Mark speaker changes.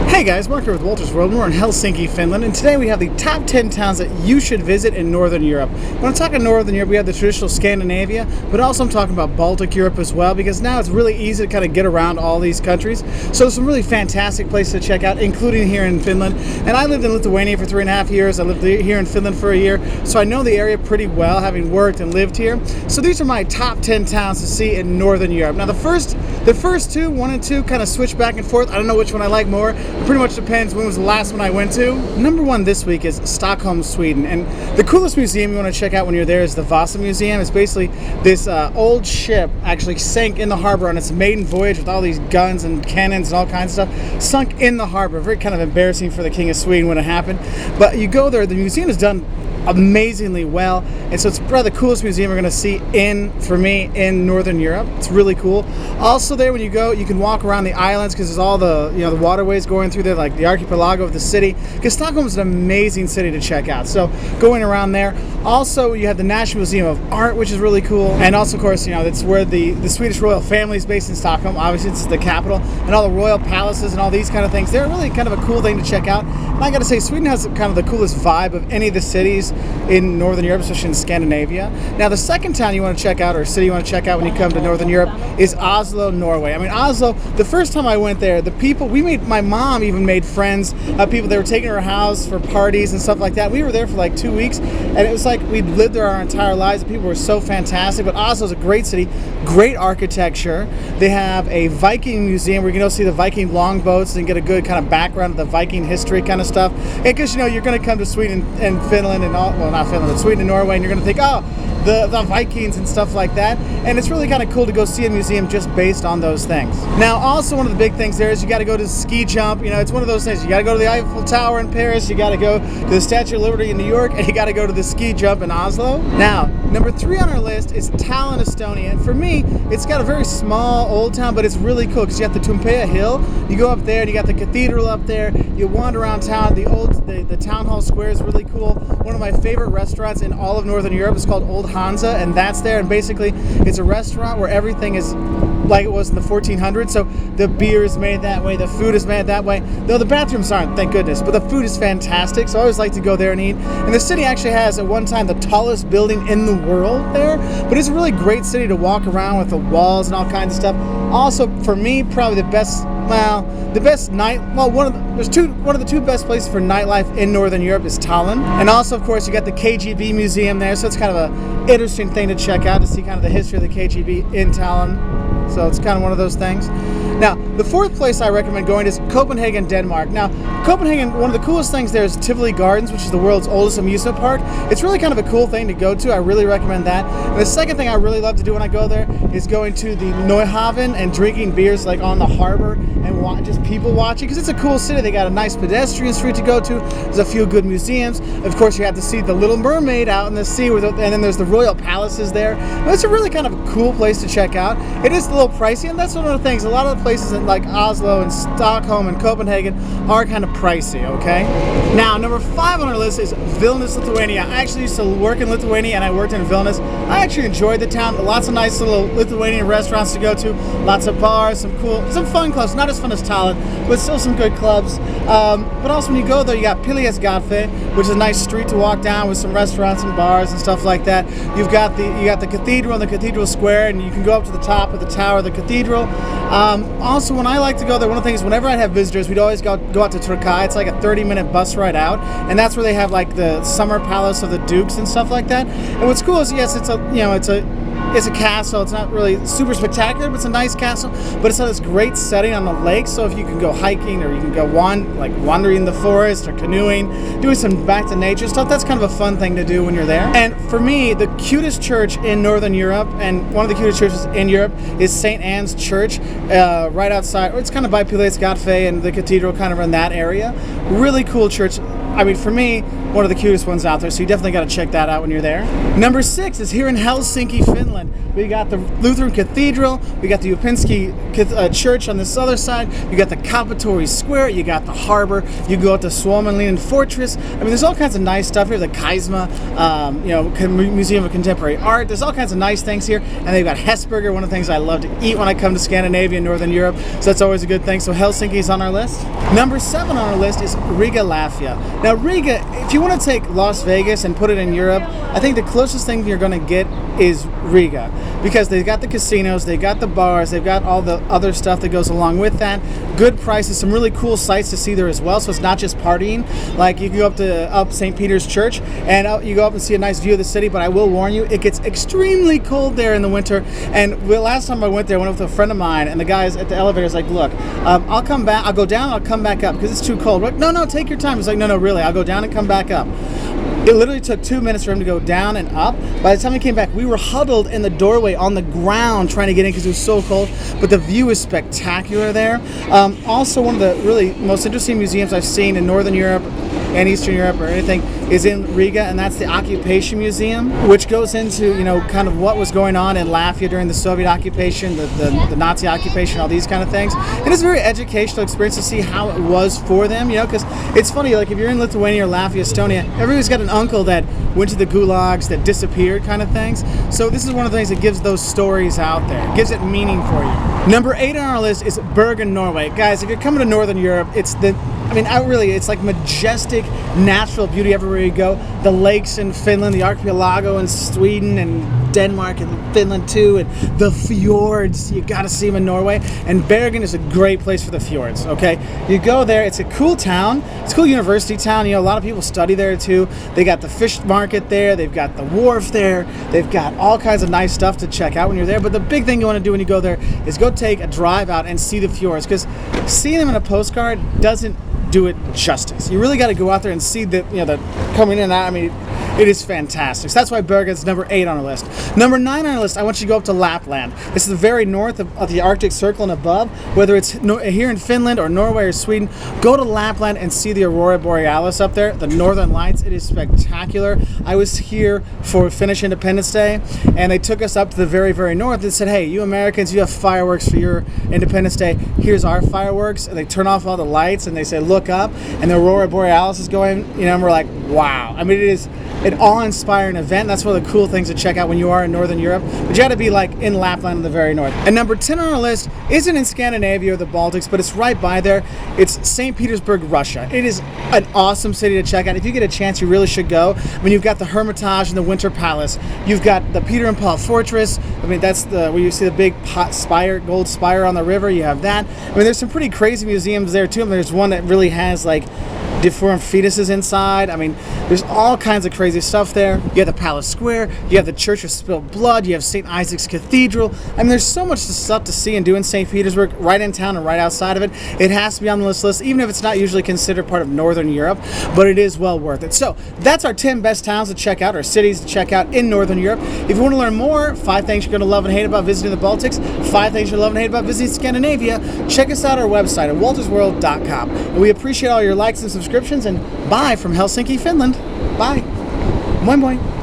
Speaker 1: Hey guys, Mark here with Wolters World. We're in Helsinki, Finland, and today we have the top 10 towns that you should visit in Northern Europe. When I'm talking Northern Europe, we have the traditional Scandinavia, but also I'm talking about Baltic Europe as well, because now it's really easy to kind of get around all these countries. So there's some really fantastic places to check out, including here in Finland. And I lived in Lithuania for 3.5 years. I lived here in Finland for a year, so I know the area pretty well, having worked and lived here. So these are my top 10 towns to see in Northern Europe. Now the first two, 1 and 2, kind of switch back and forth. I don't know which one I like more. It pretty much depends when was the last one I went to. Number 1 this week is Stockholm, Sweden. And the coolest museum you want to check out when you're there is the Vasa Museum. It's basically this old ship actually sank in the harbor on its maiden voyage with all these guns and cannons and all kinds of stuff. Sunk in the harbor. Very kind of embarrassing for the King of Sweden when it happened. But you go there, the museum is done amazingly well, and so it's probably the coolest museum we're going to see in Northern Europe. It's really cool. Also there, when you go, you can walk around the islands because there's all the the waterways going through there, like the archipelago of the city, because Stockholm is an amazing city to check out. So going around there. Also, you have the National Museum of Art, which is really cool, and also of course that's where the Swedish royal family is based in Stockholm. Obviously it's the capital, and all the royal palaces and all these kind of things. They're really kind of a cool thing to check out. And I gotta say, Sweden has kind of the coolest vibe of any of the cities in Northern Europe, especially in Scandinavia. Now the second town you want to check out, or city you want to check out when you come to Northern Europe, is Oslo, Norway. I mean, Oslo, the first time I went there, the people, my mom even made friends, people that were taking her house for parties and stuff like that. We were there for like 2 weeks, and it was like we'd lived there our entire lives. The people were so fantastic. But Oslo's a great city, great architecture. They have a Viking museum where you can go see the Viking longboats and get a good kind of background of the Viking history kind of stuff. Because you're going to come to Sweden and Finland and all, well, not Finland, but Sweden and Norway, and you're going to think, oh, the Vikings and stuff like that. And it's really kind of cool to go see a museum just based on those things. Now, also one of the big things there is you got to go to the ski jump. It's one of those things. You got to go to the Eiffel Tower in Paris, you got to go to the Statue of Liberty in New York, and you got to go to the ski jump in Oslo. Now, number 3 on our list is Tallin, Estonia. And for me, it's got a very small old town, but it's really cool because you have the Tumpea Hill. You go up there and you got the cathedral up there. You wander around town. The town hall square is really cool. One of my favorite restaurants in all of Northern Europe is called Old Hansa, and that's there. And basically, it's a restaurant where everything is like it was in the 1400s. So the beer is made that way, the food is made that way. Though the bathrooms aren't, thank goodness, but the food is fantastic. So I always like to go there and eat. And the city actually has, at one time, the tallest building in the world there. But it's a really great city to walk around with the walls and all kinds of stuff. Also, for me, probably the best night. Well, one of the two best places for nightlife in Northern Europe is Tallinn, and also, of course, you got the KGB museum there. So it's kind of an interesting thing to check out, to see kind of the history of the KGB in Tallinn. So it's kind of one of those things. Now, the 4th place I recommend going is Copenhagen, Denmark. Now, Copenhagen, one of the coolest things there is Tivoli Gardens, which is the world's oldest amusement park. It's really kind of a cool thing to go to. I really recommend that. And the second thing I really love to do when I go there is going to the Neuhaven and drinking beers like on the harbor and just people watching, because it's a cool city. They got a nice pedestrian street to go to. There's a few good museums. Of course, you have to see the Little Mermaid out in the sea, and then there's the royal palaces there. But it's a really kind of a cool place to check out. It is a little pricey, and that's one of the things. A lot of the places in like Oslo and Stockholm and Copenhagen are kind of pricey, okay? Now, number 5 on our list is Vilnius, Lithuania. I actually used to work in Lithuania, and I worked in Vilnius. I actually enjoyed the town. Lots of nice little Lithuanian restaurants to go to. Lots of bars, some fun clubs. Not as fun as Tallinn, but still some good clubs. But also when you go there, you got Pilies Gatvė, which is a nice street to walk down with some restaurants and bars and stuff like that. You got the cathedral and the cathedral square, and you can go up to the top of the tower of the cathedral. Also, when I like to go there, one of the things, whenever I'd have visitors, we'd always go out to Trakai. It's like a 30-minute bus ride out, and that's where they have like the summer palace of the dukes and stuff like that. And what's cool is, yes, it's a castle. It's not really super spectacular, but it's a nice castle. But it's on this great setting on the lake, so if you can go hiking, or you can go wandering in the forest, or canoeing, doing some back to nature stuff, that's kind of a fun thing to do when you're there. And for me, the cutest church in Northern Europe, and one of the cutest churches in Europe, is St. Anne's Church, right outside. It's kind of by Pilies Gatvė and the cathedral, kind of in that area. Really cool church. I mean, for me, one of the cutest ones out there, so you definitely got to check that out when you're there. Number 6 is here in Helsinki, Finland. We got the Lutheran Cathedral, we got the Upinski Church on this other side, you got the Kapittori Square, you got the harbor, you go out to Suomenlinnan Fortress. I mean, there's all kinds of nice stuff here. The Kaisma, Museum of Contemporary Art. There's all kinds of nice things here, and they've got Hesburger, one of the things I love to eat when I come to Scandinavia and Northern Europe, so that's always a good thing. So Helsinki is on our list. Number 7 on our list is Riga, Latvia. Now Riga, if you want to take Las Vegas and put it in Europe, I think the closest thing you're going to get is Riga, because they've got the casinos, they've got the bars, they've got all the other stuff that goes along with that. Good prices, some really cool sights to see there as well, so it's not just partying. Like you can go up St. Peter's Church and you go up and see a nice view of the city, but I will warn you, it gets extremely cold there in the winter. And the last time I went there, I went with a friend of mine, and the guys at the elevator is like, look, I'll come back, I'll go down, I'll come back up because it's too cold. Like, no, take your time. He's like, no, really, I'll go down and come back up. It literally took 2 minutes for him to go down and up. By the time he came back, we were huddled in the doorway on the ground trying to get in because it was so cold. But the view is spectacular there. Also, one of the really most interesting museums I've seen in Northern Europe and Eastern Europe or anything is in Riga, and that's the Occupation Museum, which goes into, kind of what was going on in Latvia during the Soviet occupation, the Nazi occupation, all these kind of things. And it's a very educational experience to see how it was for them, because it's funny, like if you're in Lithuania or Latvia, Estonia, everybody's got an uncle that went to the gulags, that disappeared kind of things. So this is one of the things that gives those stories out there, it gives it meaning for you. Number 8 on our list is Bergen, Norway. Guys, if you're coming to Northern Europe, it's like majestic natural beauty everywhere you go. The lakes in Finland, the archipelago in Sweden and Denmark and Finland too, and the fjords, you gotta see them in Norway. And Bergen is a great place for the fjords, okay? You go there, it's a cool town, it's a cool university town, a lot of people study there too. They got the fish market there, they've got the wharf there, they've got all kinds of nice stuff to check out when you're there. But the big thing you wanna do when you go there is go take a drive out and see the fjords, because seeing them in a postcard doesn't do it justice. You really got to go out there and see the coming in and out. I mean, it is fantastic. So that's why Bergen's number 8 on our list. Number 9 on our list, I want you to go up to Lapland. This is the very north of the Arctic Circle and above. Whether it's here in Finland or Norway or Sweden, go to Lapland and see the Aurora Borealis up there, the Northern Lights. It is spectacular. I was here for Finnish Independence Day, and they took us up to the very, very north and said, hey, you Americans, you have fireworks for your Independence Day. Here's our fireworks. And they turn off all the lights and they say, look up, and the Aurora Borealis is going, and we're like, wow. I mean, it is an awe-inspiring event. That's one of the cool things to check out when you are in Northern Europe. But you got to be like in Lapland in the very north. And number 10 on our list isn't in Scandinavia or the Baltics, but it's right by there. It's St. Petersburg, Russia. It is an awesome city to check out. If you get a chance, you really should go. I mean, you've got the Hermitage and the Winter Palace. You've got the Peter and Paul Fortress. I mean, that's where you see the big gold spire on the river. You have that. I mean, there's some pretty crazy museums there too. I mean, there's one that really has like deformed fetuses inside. I mean, there's all kinds of crazy stuff there. You have the Palace Square, you have the Church of Spilled Blood, you have St. Isaac's Cathedral. I mean, there's so much stuff to see and do in St. Petersburg, right in town and right outside of it. It has to be on this list, even if it's not usually considered part of Northern Europe, but it is well worth it. So that's our 10 best towns to check out, or cities to check out in Northern Europe. If you want to learn more, 5 things you're going to love and hate about visiting the Baltics, 5 things you're love and hate about visiting Scandinavia, check us out at our website at woltersworld.com. And we appreciate all your likes and subscriptions, and bye from Helsinki, Finland. Bye. Moin moin.